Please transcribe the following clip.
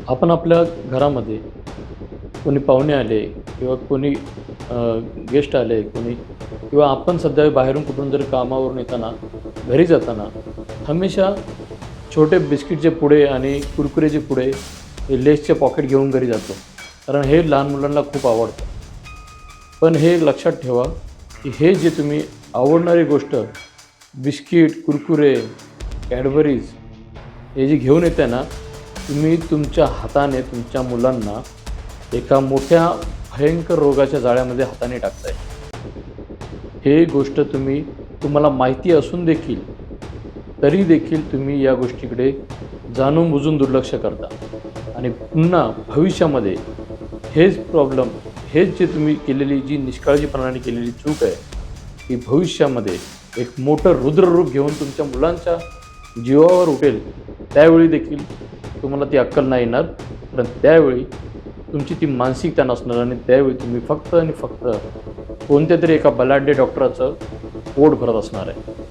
आपण आपल्या घरामध्ये कोणी पाहुणे आले किंवा कोणी गेस्ट आले कोणी किंवा आपण सध्या बाहेरून कुठून जर कामावरून येताना घरी जाताना हमेशा छोटे बिस्किटचे पुडे आणि कुरकुरेचे पुडे हे लेसचे पॉकेट घेऊन घरी जातो, कारण हे लहान मुलांना खूप आवडतं. पण हे लक्षात ठेवा की हे जे तुम्ही आवडणारी गोष्ट बिस्किट कुरकुरे कॅडबरीज हे जे घेऊन येते ना, तुम्ही तुमच्या हाताने तुमच्या मुलांना एका मोठ्या भयंकर रोगाच्या जाळ्यामध्ये हाताने टाकताय. हे गोष्ट तुम्हाला माहिती असून देखील तरी देखील तुम्ही या गोष्टीकडे जाणून बुजून दुर्लक्ष करता आणि पुन्हा भविष्यामध्ये हेच प्रॉब्लेम, हेच जे तुम्ही केलेली जी निष्काळजीपणाने केलेली चूक आहे की भविष्यामध्ये एक मोठं रुद्ररूप घेऊन तुमच्या मुलांच्या जीवावर उठेल. त्यावेळी देखील तुम्हाला ती अक्कल नाही येणार, कारण त्यावेळी तुमची ती मानसिकता नसणार आणि त्यावेळी तुम्ही फक्त आणि फक्त कोणत्या तरी एका बलाढ्य डॉक्टराचं पोट भरत असणार आहे.